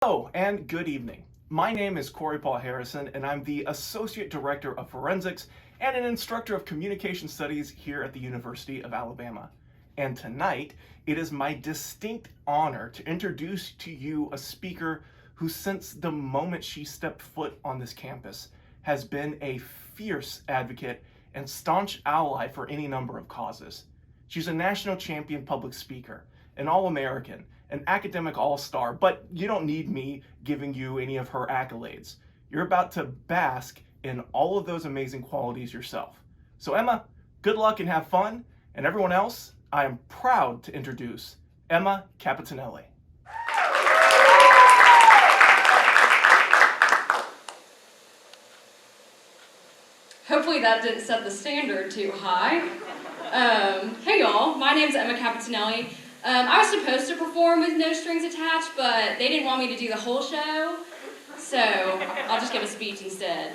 Hello and good evening. My name is Corey Paul Harrison and I'm the Associate Director of Forensics and an instructor of Communication Studies here at the University of Alabama. And tonight, it is my distinct honor to introduce to you a speaker who, since the moment she stepped foot on this campus, has been a fierce advocate and staunch ally for any number of causes. She's a national champion public speaker, an All-American, an academic all-star, but you don't need me giving you any of her accolades. You're about to bask in all of those amazing qualities yourself. So Emma, good luck and have fun. And everyone else, I am proud to introduce Emma Capitanelli. Hopefully that didn't set the standard too high. Hey y'all, my name's Emma Capitanelli. I was supposed to perform with no strings attached, but they didn't want me to do the whole show, so I'll just give a speech instead.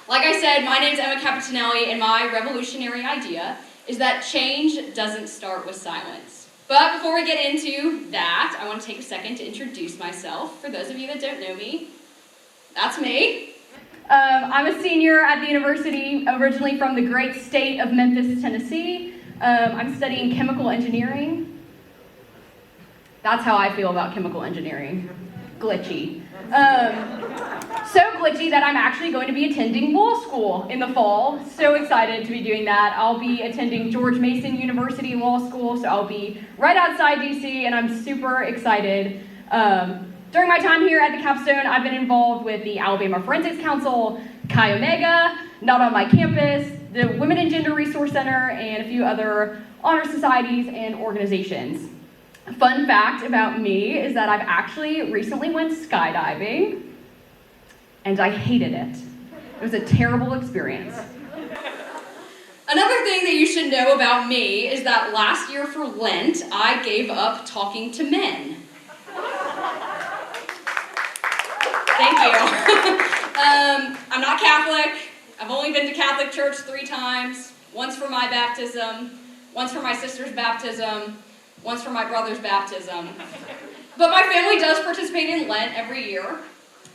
Like I said, my name's Emma Capitanelli, and my revolutionary idea is that change doesn't start with silence. But before we get into that, I want to take a second to introduce myself. For those of you that don't know me, that's me. I'm a senior at the university, originally from the great state of Memphis, Tennessee. I'm studying chemical engineering. That's how I feel about chemical engineering. Glitchy. So glitchy that I'm actually going to be attending law school in the fall. So excited to be doing that. I'll be attending George Mason University Law School, so I'll be right outside DC, and I'm super excited. During my time here at the Capstone, I've been involved with the Alabama Forensics Council, Chi Omega, Not on My Campus, the Women and Gender Resource Center, and a few other honor societies and organizations. A fun fact about me is that I've actually recently went skydiving, and I hated it. It was a terrible experience. Another thing that you should know about me is that last year for Lent, I gave up talking to men. Thank you. I'm not Catholic. I've only been to Catholic church 3 times. Once for my baptism, once for my sister's baptism, once for my brother's baptism. But my family does participate in Lent every year.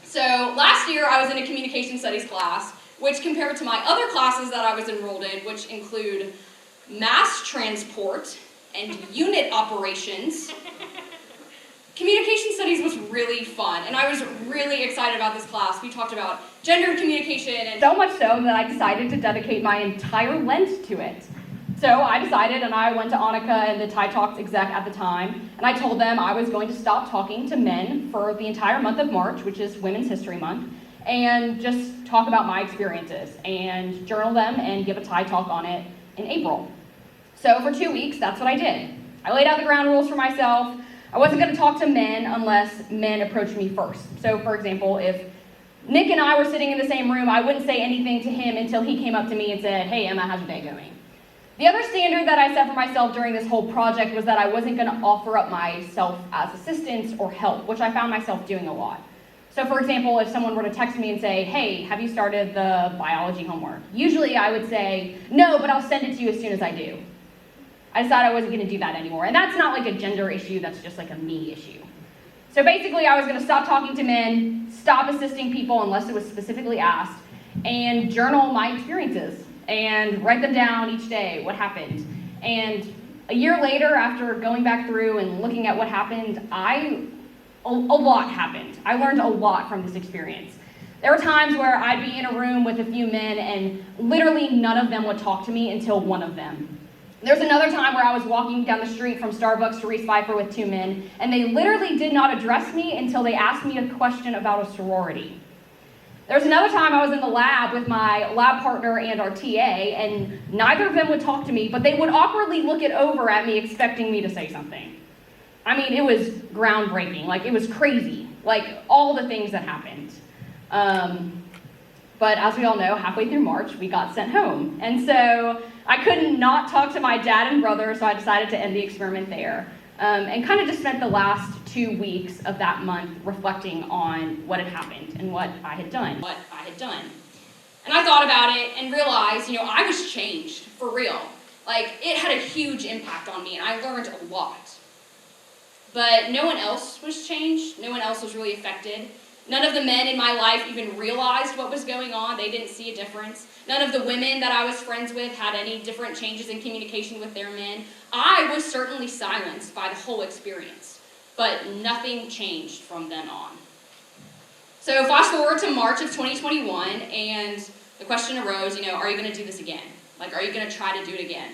So last year I was in a communication studies class, which compared to my other classes that I was enrolled in, which include mass transport and unit operations, communication studies was really fun, and I was really excited about this class. We talked about gendered communication, and so much so that I decided to dedicate my entire Lent to it. So I decided, and I went to Annika and the Thai Talks exec at the time, and I told them I was going to stop talking to men for the entire month of March, which is Women's History Month, and just talk about my experiences, and journal them, and give a Thai Talk on it in April. So for 2 weeks, that's what I did. I laid out the ground rules for myself. I wasn't going to talk to men unless men approached me first. So, for example, if Nick and I were sitting in the same room, I wouldn't say anything to him until he came up to me and said, "Hey, Emma, how's your day going?" The other standard that I set for myself during this whole project was that I wasn't going to offer up myself as assistance or help, which I found myself doing a lot. So, for example, if someone were to text me and say, "Hey, have you started the biology homework?" Usually I would say, "No, but I'll send it to you as soon as I do." I decided I wasn't going to do that anymore. And that's not like a gender issue, that's just like a me issue. So basically I was going to stop talking to men, stop assisting people unless it was specifically asked, and journal my experiences and write them down each day, what happened. And a year later, after going back through and looking at what happened, a lot happened. I learned a lot from this experience. There were times where I'd be in a room with a few men and literally none of them would talk to me until one of them. There's another time where I was walking down the street from Starbucks to Reese Pfeiffer with 2 men, and they literally did not address me until they asked me a question about a sorority. There's another time I was in the lab with my lab partner and our TA, and neither of them would talk to me, but they would awkwardly look it over at me expecting me to say something. I mean, it was groundbreaking. Like, it was crazy. Like, all the things that happened. But as we all know, halfway through March, we got sent home. And so I couldn't not talk to my dad and brother, so I decided to end the experiment there. And kind of just spent the last 2 weeks of that month reflecting on what had happened and what I had done. And I thought about it and realized, I was changed, for real. Like, it had a huge impact on me, and I learned a lot. but no one else was changed. No one else was really affected. None of the men in my life even realized what was going on. They didn't see a difference. None of the women that I was friends with had any different changes in communication with their men. I was certainly silenced by the whole experience, but nothing changed from then on. So fast forward to March of 2021, and the question arose, are you going to do this again? Are you going to try to do it again?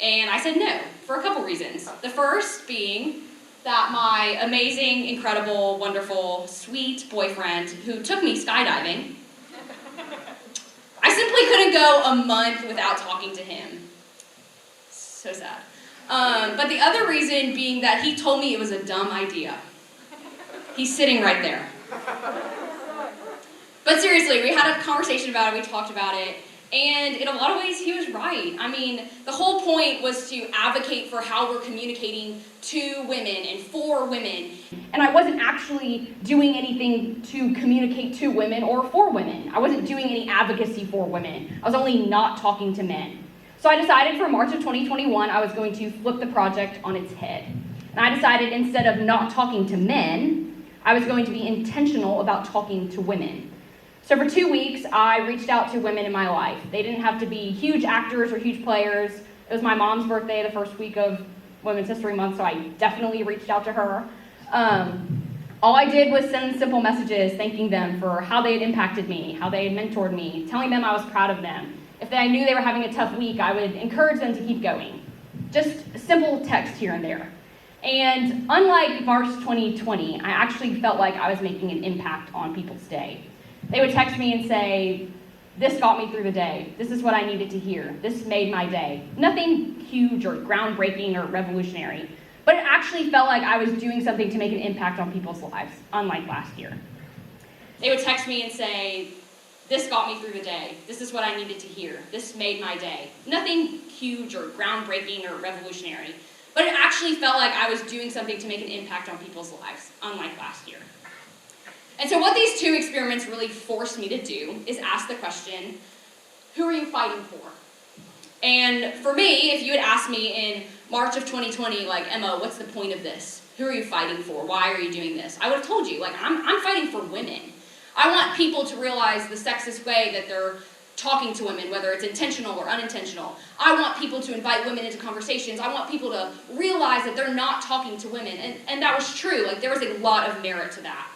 And I said no, for a couple reasons. The first being that my amazing, incredible, wonderful, sweet boyfriend who took me skydiving, I simply couldn't go a month without talking to him. So sad. But the other reason being that he told me it was a dumb idea. He's sitting right there. But seriously, we had a conversation about it, we talked about it, and in a lot of ways he was right. I mean, the whole point was to advocate for how we're communicating to women and for women. And I wasn't actually doing anything to communicate to women or for women. I wasn't doing any advocacy for women. I was only not talking to men. So I decided for March of 2021, I was going to flip the project on its head. And I decided instead of not talking to men, I was going to be intentional about talking to women. So for 2 weeks, I reached out to women in my life. They didn't have to be huge actors or huge players. It was my mom's birthday the first week of Women's History Month, so I definitely reached out to her. All I did was send simple messages thanking them for how they had impacted me, how they had mentored me, telling them I was proud of them. If I knew they were having a tough week, I would encourage them to keep going. Just a simple text here and there. And unlike March 2020, I actually felt like I was making an impact on people's day. They would text me and say, "This got me through the day. This is what I needed to hear. This made my day." Nothing huge or groundbreaking or revolutionary, but it actually felt like I was doing something to make an impact on people's lives, unlike last year. They would text me and say, "This got me through the day. This is what I needed to hear. This made my day." Nothing huge or groundbreaking or revolutionary, but it actually felt like I was doing something to make an impact on people's lives, unlike last year. And so what these two experiments really forced me to do is ask the question, who are you fighting for? And for me, if you had asked me in March of 2020, Emma, what's the point of this? Who are you fighting for? Why are you doing this? I would have told you, I'm fighting for women. I want people to realize the sexist way that they're talking to women, whether it's intentional or unintentional. I want people to invite women into conversations. I want people to realize that they're not talking to women. And that was true. There was a lot of merit to that.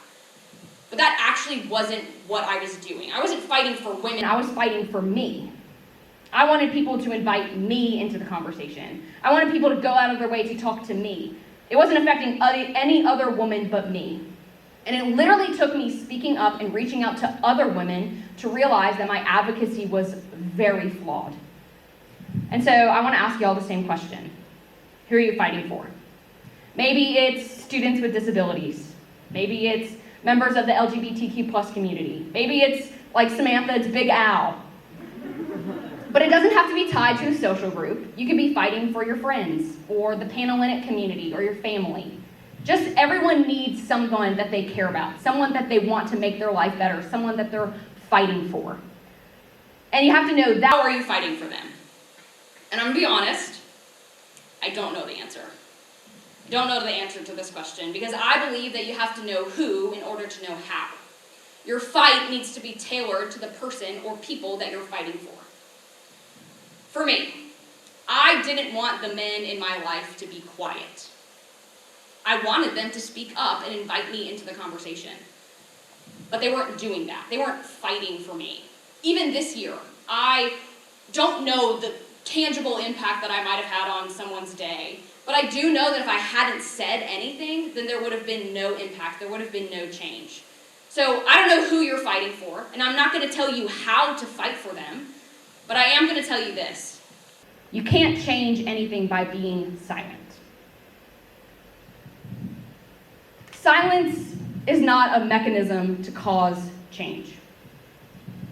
But that actually wasn't what I was doing. I wasn't fighting for women. I was fighting for me. I wanted people to invite me into the conversation. I wanted people to go out of their way to talk to me. It wasn't affecting any other woman but me. And it literally took me speaking up and reaching out to other women to realize that my advocacy was very flawed. And so I want to ask you all the same question. Who are you fighting for? Maybe it's students with disabilities. Maybe it's members of the LGBTQ+ community. Maybe it's like Samantha, it's Big Al. But it doesn't have to be tied to a social group. You could be fighting for your friends, or the Panhellenic community, or your family. Just everyone needs someone that they care about, someone that they want to make their life better, someone that they're fighting for. And you have to know that. How are you fighting for them? And I'm gonna be honest, I don't know the answer. I don't know the answer to this question because I believe that you have to know who in order to know how. Your fight needs to be tailored to the person or people that you're fighting for. For me, I didn't want the men in my life to be quiet. I wanted them to speak up and invite me into the conversation. But they weren't doing that. They weren't fighting for me. Even this year, I don't know the tangible impact that I might have had on someone's day. But I do know that if I hadn't said anything, then there would have been no impact. There would have been no change. So I don't know who you're fighting for, and I'm not going to tell you how to fight for them, but I am going to tell you this. You can't change anything by being silent. Silence is not a mechanism to cause change.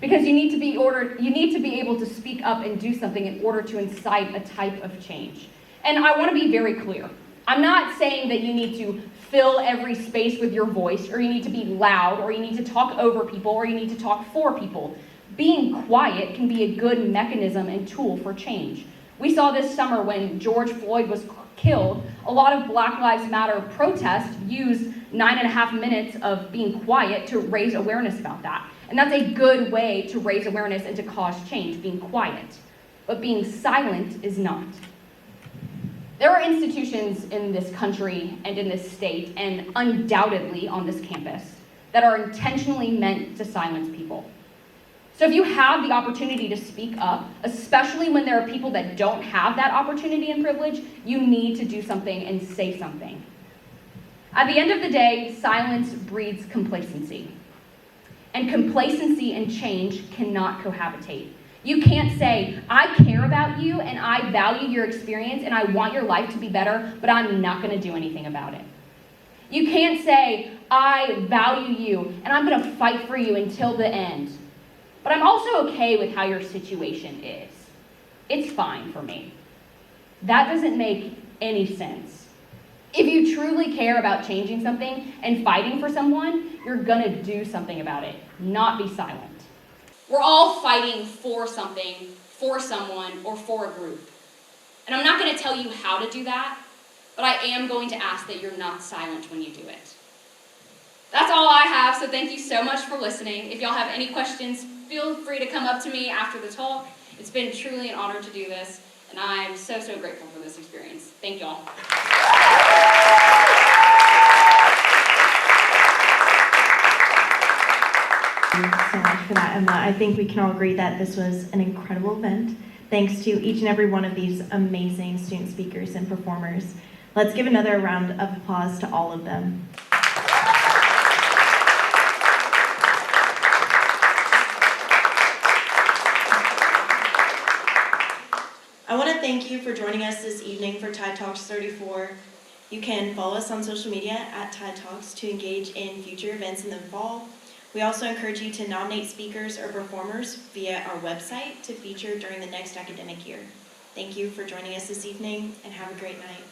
Because you need to be able to speak up and do something in order to incite a type of change. And I want to be very clear. I'm not saying that you need to fill every space with your voice, or you need to be loud, or you need to talk over people, or you need to talk for people. Being quiet can be a good mechanism and tool for change. We saw this summer when George Floyd was killed, a lot of Black Lives Matter protests use 9.5 minutes of being quiet to raise awareness about that. And that's a good way to raise awareness and to cause change, being quiet. But being silent is not. There are institutions in this country and in this state, and undoubtedly on this campus, that are intentionally meant to silence people. So if you have the opportunity to speak up, especially when there are people that don't have that opportunity and privilege, you need to do something and say something. At the end of the day, silence breeds complacency. And complacency and change cannot cohabitate. You can't say, I care about you and I value your experience and I want your life to be better, but I'm not going to do anything about it. You can't say, I value you and I'm going to fight for you until the end, but I'm also okay with how your situation is. It's fine for me. That doesn't make any sense. If you truly care about changing something and fighting for someone, you're gonna do something about it, not be silent. We're all fighting for something, for someone, or for a group. And I'm not gonna tell you how to do that, but I am going to ask that you're not silent when you do it. That's all I have, so thank you so much for listening. If y'all have any questions, feel free to come up to me after the talk. It's been truly an honor to do this, and I'm so, so grateful for this experience. Thank y'all. Thank you so much for that, Emma. I think we can all agree that this was an incredible event. Thanks to each and every one of these amazing student speakers and performers. Let's give another round of applause to all of them. I want to thank you for joining us this evening for Tide Talks 34. You can follow us on social media at Tide Talks to engage in future events in the fall. We also encourage you to nominate speakers or performers via our website to feature during the next academic year. Thank you for joining us this evening and have a great night.